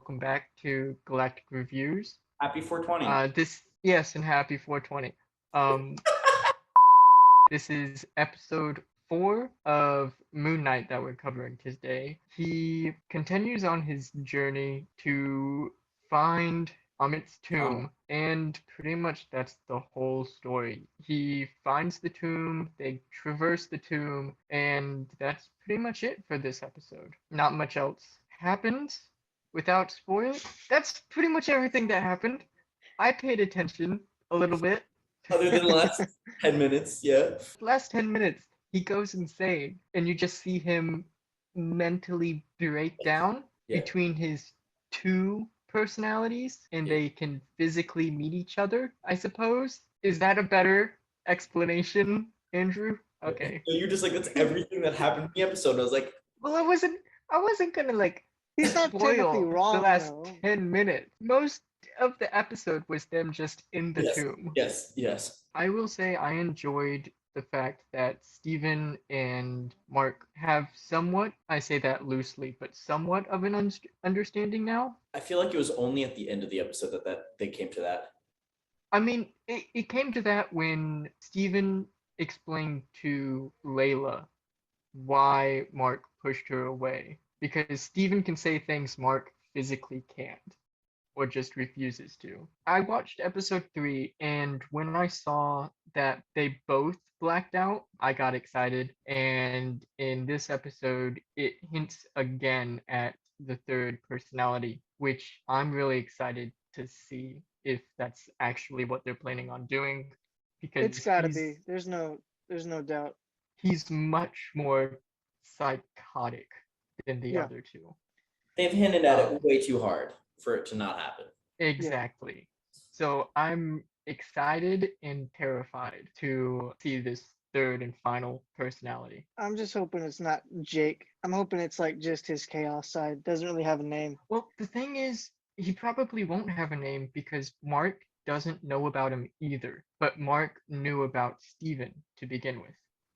welcome back to Galactic Reviews. Happy 420. Yes, and happy 420. Um, this is episode 4 of Moon Knight that we're covering today. He continues on his journey to find Amit's tomb, and pretty much that's the whole story. He finds the tomb, they traverse the tomb, and that's pretty much it for this episode. Not much else happens without spoiling. That's pretty much everything that happened. I paid attention a little bit. Other than the last 10 minutes, yeah. Last 10 minutes, he goes insane, and you just see him mentally break down Yeah. between his two personalities, and Yeah. they can physically meet each other, I suppose. Is that a better explanation, Andrew? Okay. So you're just like, that's everything that happened in the episode. I was like, Well, I wasn't gonna like He's not technically spoil wrong, the last though. 10 minutes. Most of the episode was them just in the tomb. yes. I will say I enjoyed the fact that Steven and Mark have somewhat, I say that loosely, but somewhat of an understanding now. I feel like it was only at the end of the episode that they came to that. I mean, it came to that when Steven explained to Layla why Mark pushed her away. Because Steven can say things Mark physically can't, or just refuses to. I watched episode 3, and when I saw that they both blacked out, I got excited. And in this episode, it hints again at the third personality, which I'm really excited to see if that's actually what they're planning on doing. Because It's gotta be. There's no doubt. he's much more psychotic than the Yeah. other two. They've hinted at it way too hard for it to not happen. Exactly. So I'm excited and terrified to see this third and final personality. I'm just hoping it's not Jake. I'm hoping it's like just his chaos side. Doesn't really have a name. Well, the thing is, he probably won't have a name because Mark doesn't know about him either. But Mark knew about Steven to begin with.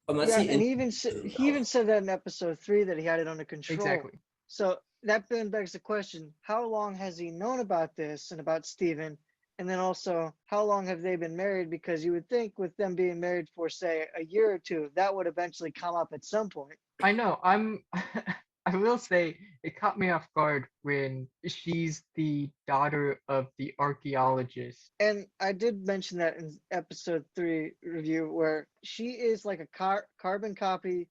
Unless Yeah, he and he even said that in episode 3 that he had it under control. Exactly. So that then begs the question: how long has he known about this and about Steven? And then also, how long have they been married? Because you would think with them being married for, say, a year or two, that would eventually come up at some point. I know, I will say it caught me off guard when she's the daughter of the archaeologist. And I did mention that in episode 3 review, where she is like a carbon copy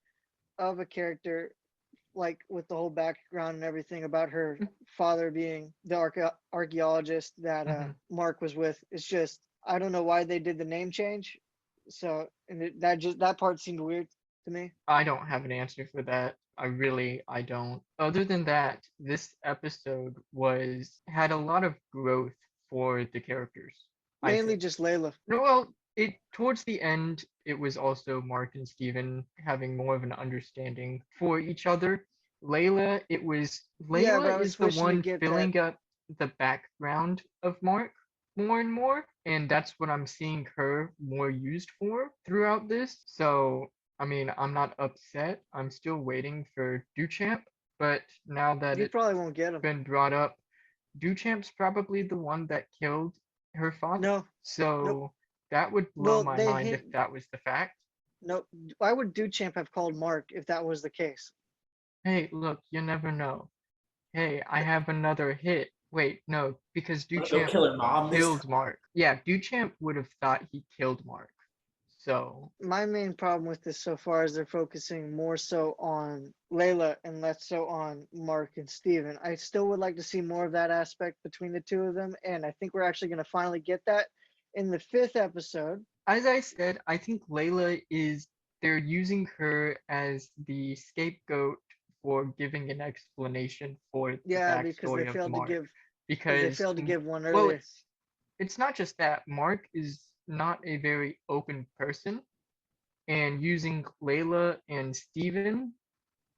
of a character, like with the whole background and everything about her father being the archaeologist that Mark was with. It's just, I don't know why they did the name change. So, and that part seemed weird to me. I don't have an answer for that. I don't. Other than that, this episode had a lot of growth for the characters. Mainly just Layla. No, well, towards the end, it was also Mark and Steven having more of an understanding for each other. Layla is the one filling up the background of Mark more and more, and that's what I'm seeing her more used for throughout this. So I mean, I'm not upset. I'm still waiting for Duchamp, but now that You probably won't get him. been brought up, Duchamp's probably the one that killed her father. No. So Nope. that would blow Well, my they mind hint- if that was the fact. No, why would Duchamp have called Mark if that was the case? Hey, look, you never know. Hey, I have another hit. Wait, no, because No Duchamp killer mom. killed Mark. Yeah, Duchamp would have thought he killed Mark. So My main problem with this so far is they're focusing more so on Layla and less so on Mark and Steven. I still would like to see more of that aspect between the two of them, and I think we're actually going to finally get that in the 5th episode. as I said, I think they're using her as the scapegoat for giving an explanation for the Yeah, because backstory they of failed to Mark. give Because they failed to give one well, earlier. it's not just that. Mark is not a very open person, and using Layla and Steven,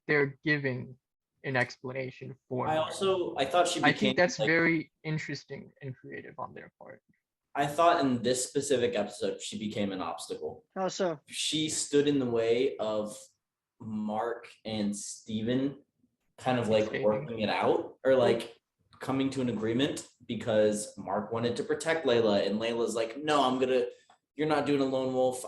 they're giving an explanation for Mark. I thought she became, I think that's very interesting and creative on their part. I thought in this specific episode, she became an obstacle. How so? She stood in the way of Mark and Steven kind of like Escaping. working it out, or like coming to an agreement because Mark wanted to protect Layla, and Layla's like, no, you're not doing a lone wolf.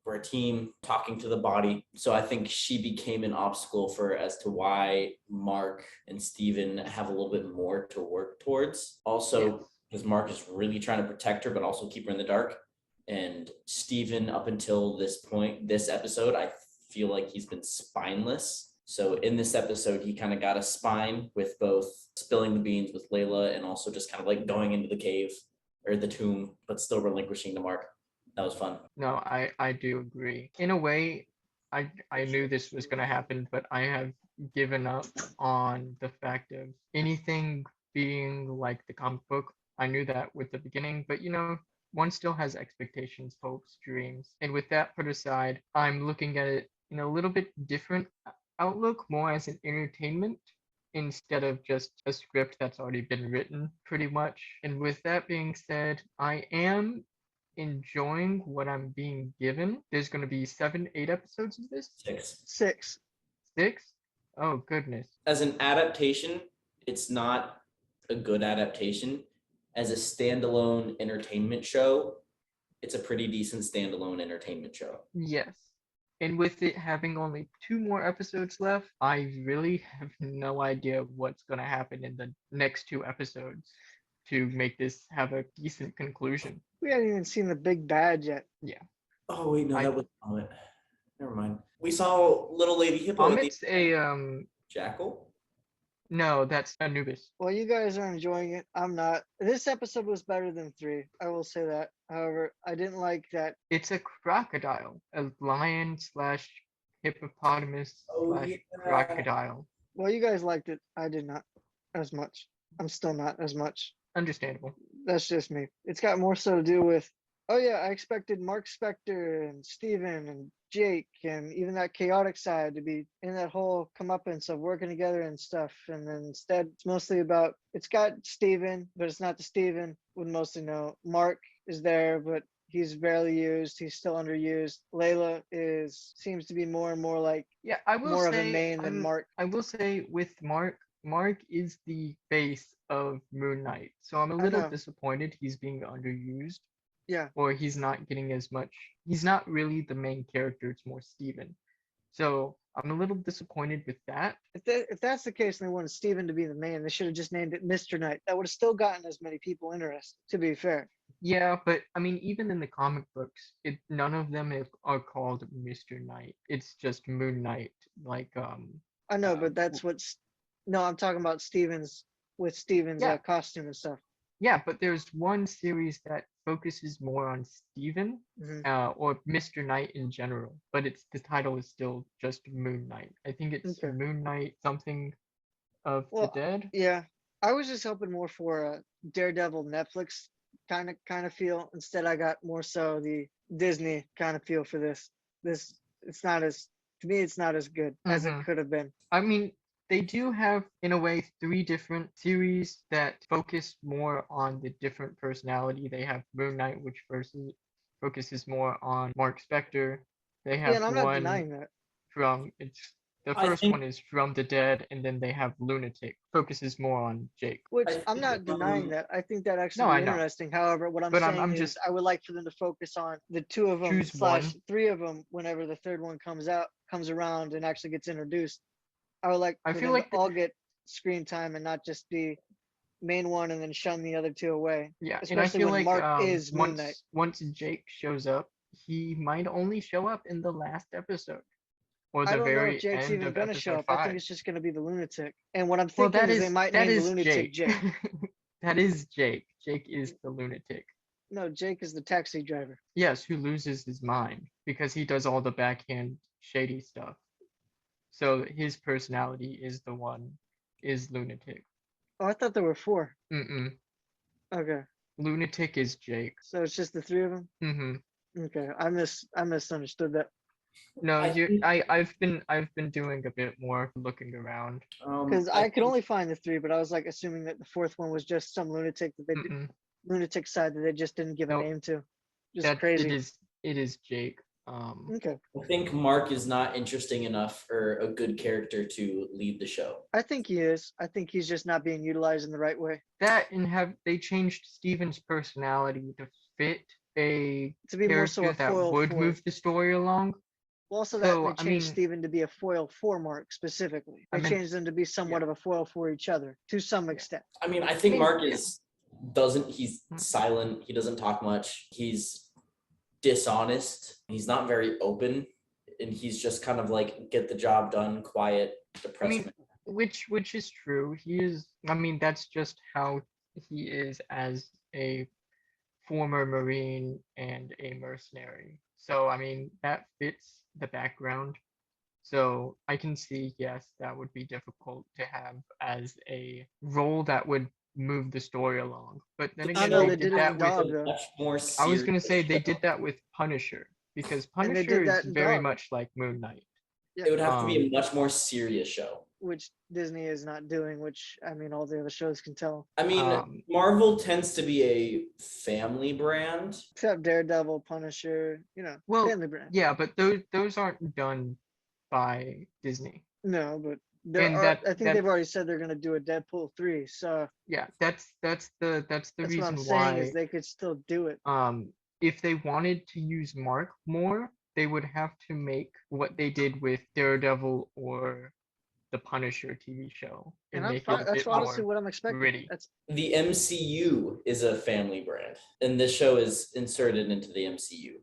We're a team talking to the body. So I think she became an obstacle as to why Mark and Steven have a little bit more to work towards. Also, because Mark is really trying to protect her, but also keep her in the dark. And Steven, up until this point, this episode, I feel like he's been spineless. So in this episode, he kind of got a spine with both spilling the beans with Layla and also just kind of like going into the cave or the tomb, but still relinquishing to Mark. That was fun. No, I do agree. In a way, I knew this was going to happen, but I have given up on the fact of anything being like the comic book. I knew that with the beginning, but one still has expectations, hopes, dreams. And with that put aside, I'm looking at it in a little bit different outlook, more as an entertainment instead of just a script that's already been written, pretty much. And with that being said, I am enjoying what I'm being given. There's going to be 7, 8 episodes of this? 6. 6. 6? Oh, goodness. As an adaptation, it's not a good adaptation. As a standalone entertainment show, it's a pretty decent standalone entertainment show. Yes. And with it having only 2 more episodes left, I really have no idea what's going to happen in the next 2 episodes to make this have a decent conclusion. We haven't even seen the big bad yet. Yeah. Oh wait, no, that was Comet. Never mind. We saw Little Lady Hippo. Comet's a Jackal? No, that's Anubis. Well, you guys are enjoying it. I'm not. This episode was better than 3. I will say that. However, I didn't like that. It's a crocodile, a lion slash hippopotamus slash crocodile. Well, you guys liked it. I did not as much. I'm still not as much. Understandable. That's just me. It's got more so to do with, oh yeah, I expected Mark Spector and Steven and Jake and even that chaotic side to be in that whole comeuppance of working together and stuff. And then instead, it's mostly about, it's got Steven, but it's not the Steven would mostly know. Mark is there, but he's barely used. He's still underused. Layla seems to be more and more like I will more say, of a main than Mark. I will say with Mark is the base of Moon Knight. So I'm a little disappointed he's being underused. Yeah. Or he's not getting as much. He's not really the main character. It's more Steven. So I'm a little disappointed with that. If that's the case and they wanted Steven to be the main, they should have just named it Mr. Knight. That would have still gotten as many people interested, to be fair. Yeah, but I mean, even in the comic books, none of them are called Mr. Knight. It's just Moon Knight. Like I know, but that's what's. No, I'm talking about Steven's costume and stuff. Yeah, but there's one series that focuses more on Steven, or Mr. Knight in general, but the title is still just Moon Knight. I think it's Moon Knight something of the Dead. Yeah, I was just hoping more for a Daredevil Netflix kind of feel. Instead, I got more so the Disney kind of feel for this. It's not as, to me, it's not as good as it could have been. I mean, they do have, in a way, 3 different series that focus more on the different personality. They have Moon Knight, which focuses more on Mark Spector. They have and I'm not denying that. The first one is From the Dead, and then they have Lunatic, focuses more on Jake. Which I'm not denying that. I think that actually would be interesting. However, what I'm saying is I would like for them to focus on the 2 of them / 3 of them whenever the 3rd one comes around and actually gets introduced. I would like for them to all get screen time and not just be main one and then shun the other 2 away. Yeah, especially and I feel when like Mark is Moon Knight. Once Jake shows up, he might only show up in the last episode. Or the I don't very know if Jake's end even of going to show episode up. 5. I think it's just going to be the Lunatic. And what I'm thinking is they might name the Lunatic Jake. That is Jake. Jake is the Lunatic. No, Jake is the taxi driver. Yes, who loses his mind because he does all the backhand shady stuff. So his personality is Lunatic. Oh, I thought there were 4. Okay. Lunatic is Jake. So it's just the 3 of them? Okay. I misunderstood that. No, I've been doing a bit more looking around. Because I could only find the 3, but I was like assuming that the 4th one was just some lunatic that lunatic side that they just didn't give a name to. Just crazy. It is Jake. Okay. I think Mark is not interesting enough or a good character to lead the show. I think he is. I think he's just not being utilized in the right way. That and have they changed Steven's personality to fit a To be more so character a that foil would for. move the story along. Also, that So they I changed mean, Steven to be a foil for Mark specifically. I They meant changed them to be somewhat of a foil for each other to some Yeah. extent. I mean, I think mean, Mark yeah. he's silent. He doesn't talk much. He's dishonest. He's not very open. And he's just kind of like, get the job done, quiet, I depressed. mean, which is true. He is. I mean, that's just how he is as a former Marine and a mercenary. So I mean, that fits the background. So I can see, yes, that would be difficult to have as a role that would move the story along. But then I again, know they they did did it that in with. Dog though, much more I was gonna serious say they show. did that with Punisher because and they Punisher did is that in very Dog, much like Moon Knight. It would have to be Um, a much more serious show. which Disney is not doing. Which I mean, all the other shows can tell. I mean, Marvel tends to be a family brand. Except Daredevil, Punisher, Well, family brand. yeah, but those aren't done by Disney. No, but there And are. that I think that they've already said they're going to do a Deadpool 3. So yeah, that's the that's what I'm reason saying is why they could still do it. if they wanted to use Mark more, they would have to make what they did with Daredevil or the Punisher TV show and And I'm make it fine. a That's bit honestly more what I'm expecting. gritty. That's The MCU is a family brand, and this show is inserted into the MCU.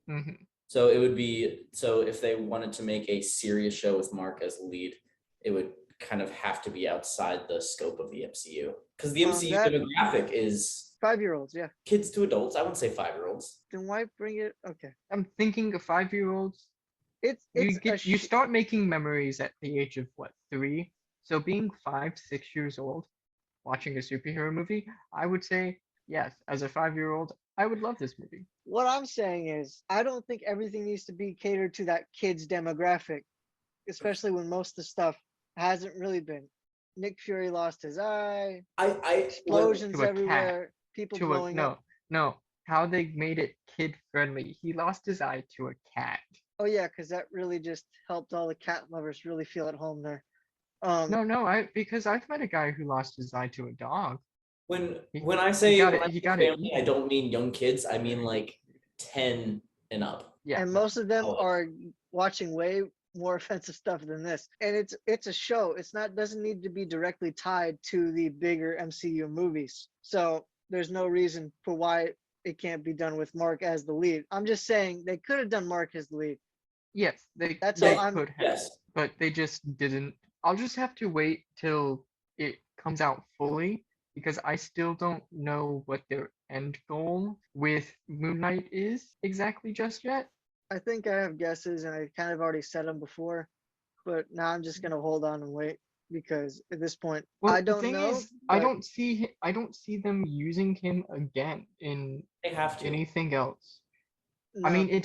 hmm So it would be if they wanted to make a serious show with Mark as lead, it would kind of have to be outside the scope of the MCU because the MCU that demographic is 5-year-olds. Yeah. kids to adults. I wouldn't say 5-year-olds. Then why bring it? Okay. I'm thinking of 5-year-olds. It's You start making memories at the age of what, 3? So being 5, 6 years old, watching a superhero movie, I would say yes. As a 5-year-old, I would love this movie. What I'm saying is, I don't think everything needs to be catered to that kid's demographic, especially when most of the stuff hasn't really been. Nick Fury lost his eye, explosions To a cat. everywhere, people To a blowing up. no. How they made it kid friendly. He lost his eye to a cat. Oh yeah, because that really just helped all the cat lovers really feel at home there. No, because I've met a guy who lost his eye to a dog. When He- I say he got it family, I don't mean young kids. I mean like 10 and up. Yeah. And most of them Oh. are watching way more offensive stuff than this. And it's a show. It's not doesn't need to be directly tied to the bigger MCU movies. So there's no reason for why it can't be done with Mark as the lead. I'm just saying they could have done Mark as the lead. Yes, That's they all I'm- could have, Yes. but they just didn't. I'll just have to wait till it comes out fully because I still don't know what their end goal with Moon Knight is exactly just yet. I think I have guesses and I kind of already said them before, but now I'm just gonna hold on and wait because at this point Well, I the don't thing know. is, I but don't see them using him again in They have to. anything else. I no, mean, it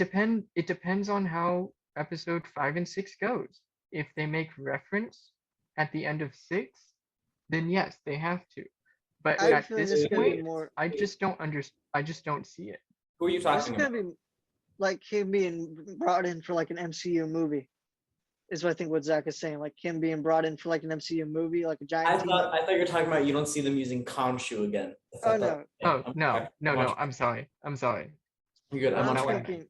depends on how episode 5 and 6 goes. If they make reference at the end of 6, then yes, they have to. But I have a at feeling this this is gonna be point, more. I just don't see it. Who are you This is talking gonna about? be like him being brought in for like an MCU movie. Is what I think what Zach is saying, like him being brought in for like an MCU movie, like a giant team up. I thought you were talking about you don't see them using Khonshu again. Oh no, Oh, no, I'm sorry. You're good. what I'm I'm on not thinking,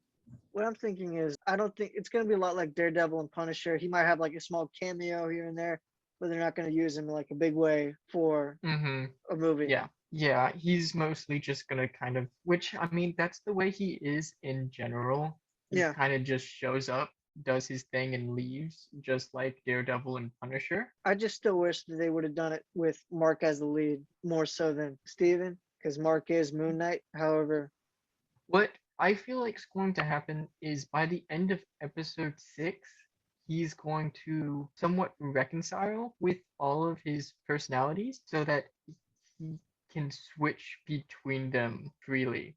what I'm thinking is, I don't think it's gonna be a lot like Daredevil and Punisher. He might have like a small cameo here and there, but they're not gonna use him in like a big way for Mm-hmm. a movie. Yeah, he's mostly just gonna kind of, which I mean, that's the way he is in general. He Yeah. kind of just shows up, does his thing, and leaves, just like Daredevil and Punisher. I just still wish that they would have done it with Mark as the lead more so than Steven, because Mark is Moon Knight. However, What I feel like's going to happen is by the end of episode 6, he's going to somewhat reconcile with all of his personalities so that he can switch between them freely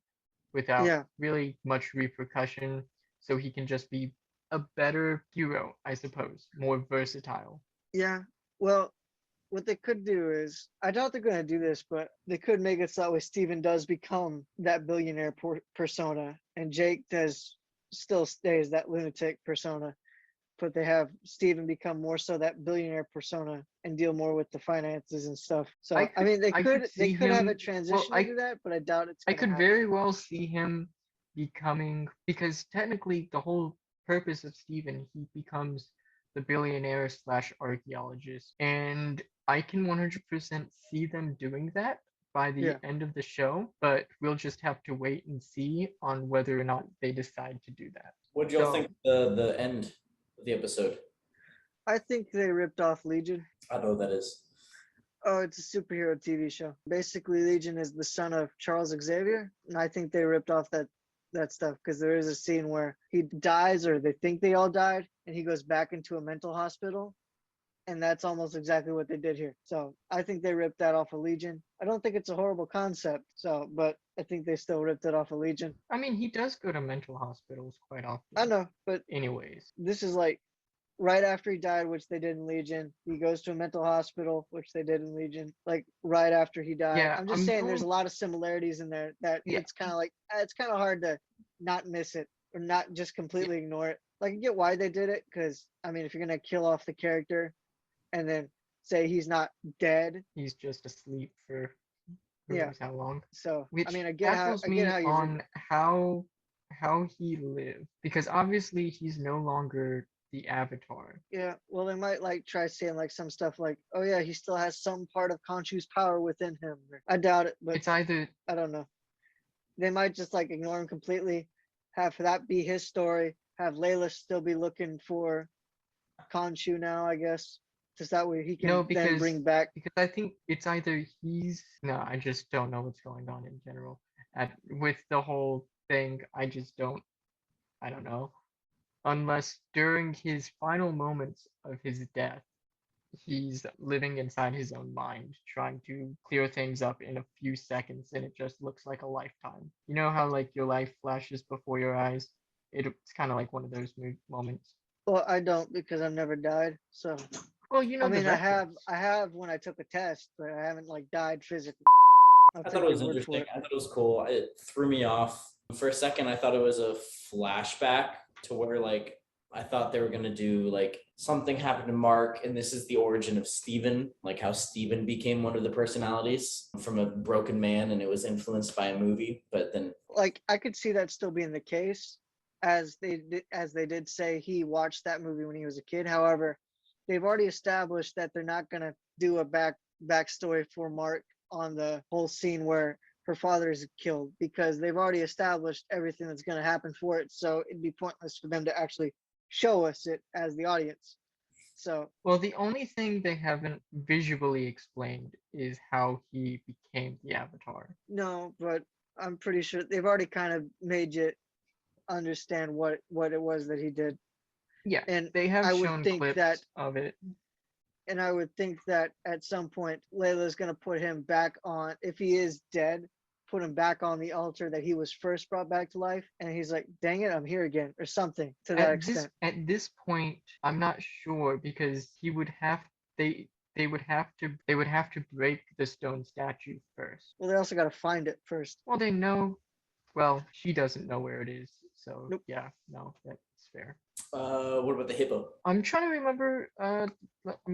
without yeah, really much repercussion. So he can just be a better hero, I suppose, more versatile. yeah. Well, what they could do is, I doubt they're going to do this, but they could make it so that way Steven does become that billionaire persona, and Jake does still stays that lunatic persona, but they have Steven become more so that billionaire persona and deal more with the finances and stuff. So I mean, I could they see could have him. a transition into that, but I doubt it's I gonna could happen. very well see him becoming, because technically the whole purpose of Steven, he becomes the billionaire slash archaeologist. And I can 100% see them doing that by the Yeah, end of the show, but we'll just have to wait and see on whether or not they decide to do that. What y'all So, think the end of the episode? I think they ripped off Legion. I don't know what that is. Oh, it's a superhero TV show. Basically, Legion is the son of Charles Xavier, and I think they ripped off that stuff because there is a scene where he dies, or they think they all died, and he goes back into a mental hospital, and that's almost exactly what they did here. So I think they ripped that off of Legion. I don't think it's a horrible concept, but I think they still ripped it off of Legion. I mean, he does go to mental hospitals quite often. I know, but Anyways, this is like right after he died, which they did in Legion. He goes to a mental hospital, which they did in Legion. Like right after he died. yeah, I'm just saying there's a lot of similarities in there that Yeah. it's kind of like it's kind of hard to not miss it or not just completely ignore it. Like I get why they did it, because I mean, if you're gonna kill off the character and then say he's not dead, he's just asleep for who yeah. knows how long. So Which I mean, I get how baffles me you read on it. how he lived, because obviously he's no longer the Avatar. Yeah, well, they might like try saying like some stuff like, "Oh yeah, he still has some part of Khonshu's power within him." I doubt it, but It's either I don't know. They might just like ignore him completely, have that be his story, have Layla still be looking for Khonshu now, I guess, just that way he no, can then bring back. because I think it's either he's no, I just don't know what's going on in general. With the whole thing, I don't know. Unless during his final moments of his death, he's living inside his own mind, trying to clear things up in a few seconds, and it just looks like a lifetime. You know how like your life flashes before your eyes? It's kind of like one of those moments. Well, I don't because I've never died. So Well, you know I the mean, reference. I have when I took a test, but I haven't like died physically. I'll I thought take it your was word for interesting. it. I thought it was cool. It threw me off. For a second, I thought it was a flashback to where like I thought they were gonna do like something happened to Mark, and this is the origin of Steven, like how Steven became one of the personalities from a broken man and it was influenced by a movie. But then Like I could see that still being the case, as they did say he watched that movie when he was a kid. However, they've already established that they're not gonna do a backstory for Mark on the whole scene where her father is killed, because they've already established everything that's gonna happen for it. So it'd be pointless for them to actually show us it as the audience. So Well, the only thing they haven't visually explained is how he became the Avatar. no, but I'm pretty sure they've already kind of made you understand what it was that he did. Yeah, And they have I would shown think that clips of it. and I would think that at some point Layla's gonna put him back on, if he is dead, put him back on the altar that he was first brought back to life, and he's like, "Dang it, I'm here again," or something to that extent. At this point, I'm not sure because they they would have to break the stone statue first. Well, they also got to find it first. Well, they know. Well, she doesn't know where it is, so Nope. yeah, no, that's fair. what about the hippo? I'm trying to remember. I'm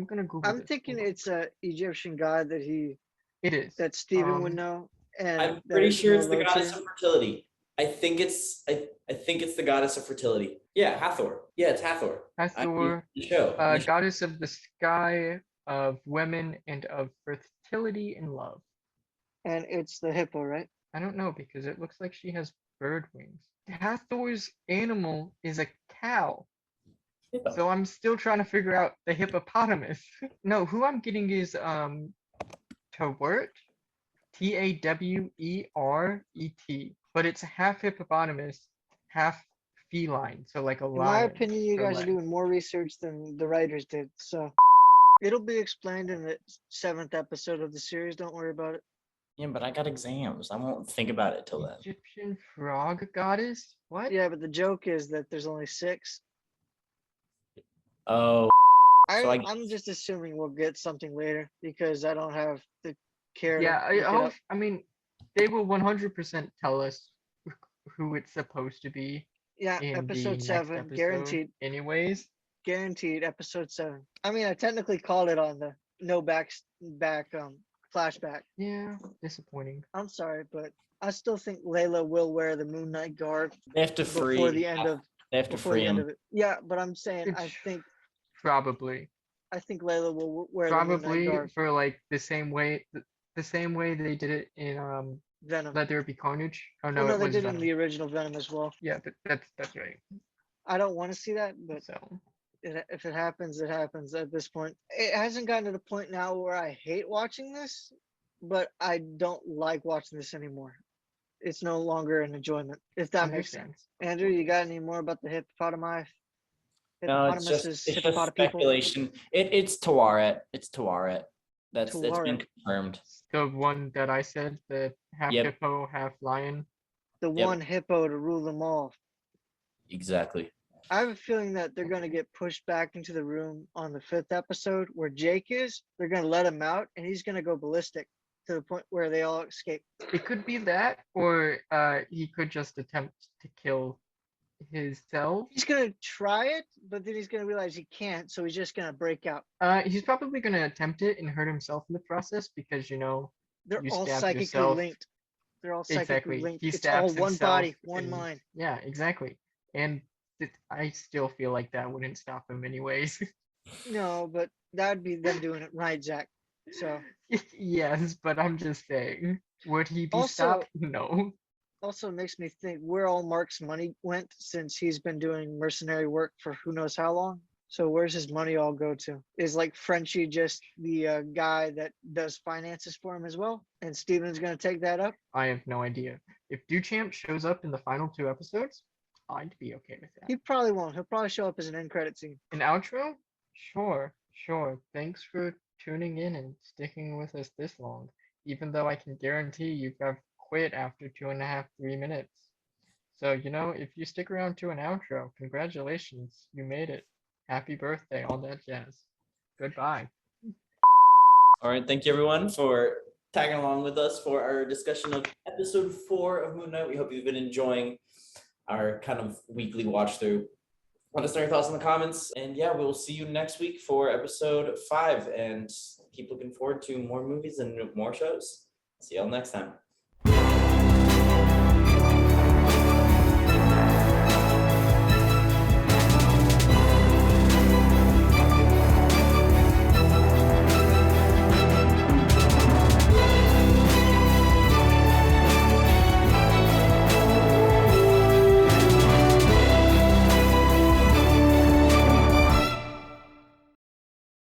gonna Google I'm this. thinking Hold on. it's a Egyptian god It is. that Steven would know, and I'm that pretty sure it's the Lot's goddess here. of fertility. I think it's the goddess of fertility. Yeah, Hathor. Yeah, it's Hathor. Hathor, The show. The show. goddess of the sky, of women, and of fertility and love. And it's the hippo, right? I don't know because it looks like she has bird wings. Hathor's animal is a cow. Hippo. So I'm still trying to figure out the hippopotamus. No, who I'm getting is Tawert, Taweret, but it's half hippopotamus, half feline, so like a In my lion. opinion, you for guys are legs. doing more research than the writers did. So it'll be explained in the 7th episode of the series. Don't worry about it. Yeah, but I got exams. I won't think about it till then. Egyptian frog goddess? What? Yeah, but the joke is that there's only 6. Oh, So I- I'm just assuming we'll get something later because I don't have the care Yeah, to look it up. I mean, they will 100% tell us who it's supposed to be. Yeah, in the episode next 7, episode. guaranteed. Anyways, Guaranteed episode 7. I mean, I technically called it on the no back flashback. yeah, disappointing. I'm sorry, but I still think Layla will wear the Moon Knight garb They have to before the end of They have to free him. it. Yeah, but I'm saying It's I probably think Layla will wear the Moon Knight garb. for like the same way they did it in Venom. Let There Be Carnage. Oh Well, no, no, it they was did it in Venom. the original Venom as well. Yeah, that's right. I don't want to see that, but So if it happens, it happens at this point. It hasn't gotten to the point now where I hate watching this, but I don't like watching this anymore. It's no longer an enjoyment, if that makes understand. sense. Andrew, you got any more about the hippopotami? No, it's just Hippopotami people? speculation. It's Tawaret. It's Tawaret. That's been Tawaret. confirmed. The one that I said, the half Yep. hippo, half lion. The Yep. one hippo to rule them all. Exactly. I have a feeling that they're going to get pushed back into the room on the 5th episode where Jake is. They're going to let him out and he's going to go ballistic to the point where they all escape. It could be that, or he could just attempt to kill himself. He's going to try it, but then he's going to realize he can't, so he's just going to break out. He's probably gonna attempt it and hurt himself in the process because They're you all stabbed psychically yourself. linked. They're all psychically Exactly. linked. He It's all stabs one himself body, one and- mind. Yeah, exactly. And I still feel like that wouldn't stop him anyways. No, but that'd be them doing it right, Zach. So Yes, but I'm just saying, would he be Also- stopped? No. also makes me think where all Mark's money went since he's been doing mercenary work for who knows how long. So where's his money all go to? Is like Frenchie just the guy that does finances for him as well? And Steven's gonna take that up? I have no idea. If Duchamp shows up in the final 2 episodes, I'd be okay with that. He probably won't. He'll probably show up as an end credit scene. An outro? Sure. Thanks for tuning in and sticking with us this long, even though I can guarantee you have quit after 2.5, 3 minutes. So, if you stick around to an outro, congratulations, you made it. Happy birthday, all that jazz. Goodbye. All right. Thank you, everyone, for tagging along with us for our discussion of episode 4 of Moon Knight. We hope you've been enjoying our kind of weekly watch through. Let us know your thoughts in the comments. And yeah, we'll see you next week for episode 5. And keep looking forward to more movies and more shows. See y'all next time.